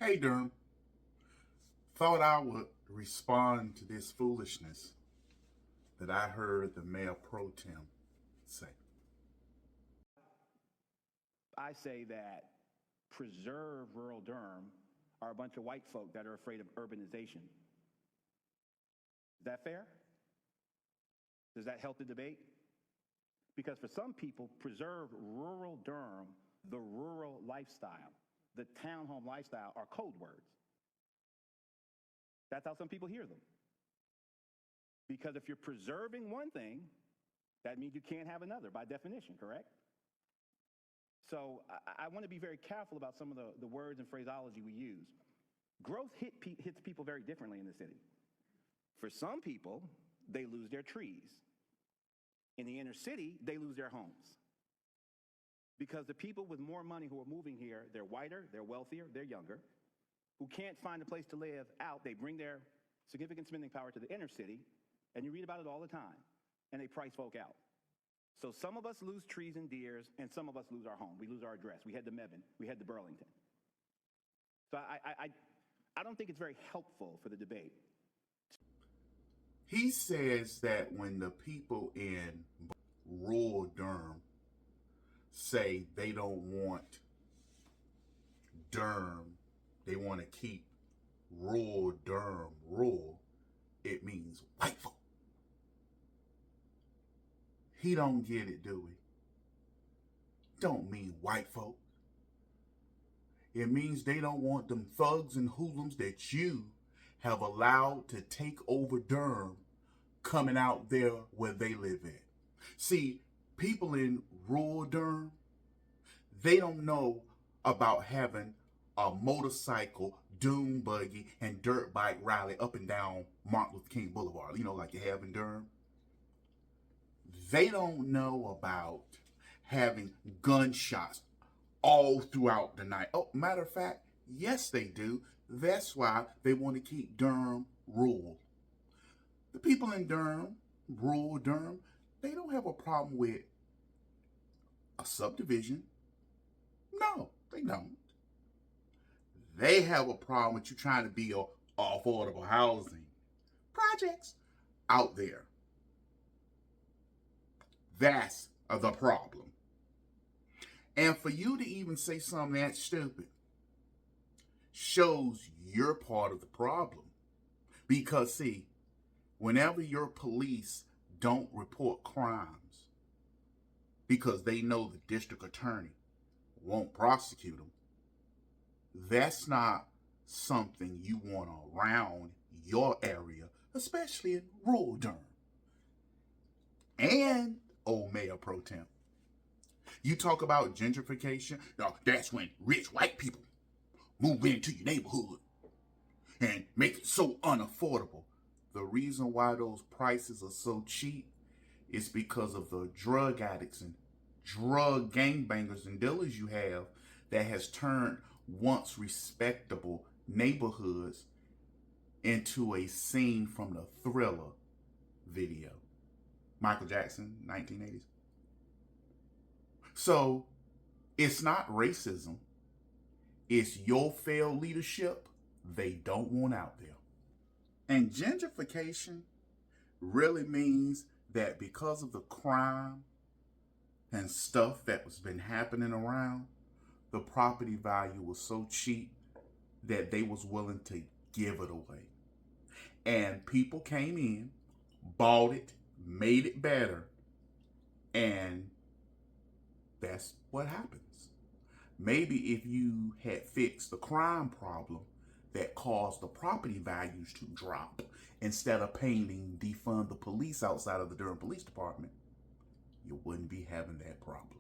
Hey Durham, thought I would respond to this foolishness that I heard the Mayor Pro-tem say. I say that preserve rural Durham are a bunch of white folk that are afraid of urbanization. Is that fair? Does that help the debate? Because for some people, preserve rural Durham, the rural lifestyle, the townhome lifestyle are code words. That's how some people hear them. Because if you're preserving one thing, that means you can't have another by definition, correct? So I want to be very careful about some of the words and phraseology we use. Growth hits people very differently in the city. For some people, they lose their trees. In the inner city, they lose their homes. Because the people with more money who are moving here, they're whiter, they're wealthier, they're younger, who can't find a place to live out, they bring their significant spending power to the inner city, and you read about it all the time, and they price folk out. So some of us lose trees and deers, and some of us lose our home. We lose our address. We head to Mebane. We head to Burlington. So I don't think it's very helpful for the debate. He says that when the people in rural Durham say they don't want Durham, they want to keep rural Durham rural, it means white folk. He don't get it, do we? Don't mean white folk. It means they don't want them thugs and hoodlums that you have allowed to take over Durham coming out there where they live at. See, people in rural Durham, they don't know about having a motorcycle, dune buggy, and dirt bike rally up and down Martin Luther King Boulevard, like you have in Durham. They don't know about having gunshots all throughout the night. Oh, matter of fact, yes, they do. That's why they want to keep Durham rural. The people in Durham, rural Durham, they don't have a problem with a subdivision. No, they don't. They have a problem with you trying to build affordable housing projects out there. That's the problem. And for you to even say something that stupid shows you're part of the problem. Because, see, whenever your police don't report crimes because they know the district attorney won't prosecute them, that's not something you want around your area, especially in rural Durham. And, old Mayor Pro-tem, you talk about gentrification. No, that's when rich white people move into your neighborhood and make it so unaffordable. The reason why those prices are so cheap is because of the drug addicts and drug gangbangers and dealers you have that has turned once respectable neighborhoods into a scene from the Thriller video. Michael Jackson, 1980s. So it's not racism. It's your failed leadership they don't want out there. And gentrification really means that because of the crime and stuff that was been happening around, the property value was so cheap that they was willing to give it away. And people came in, bought it, made it better, and that's what happens. Maybe if you had fixed the crime problem that caused the property values to drop, instead of paying defund the police outside of the Durham Police Department, you wouldn't be having that problem.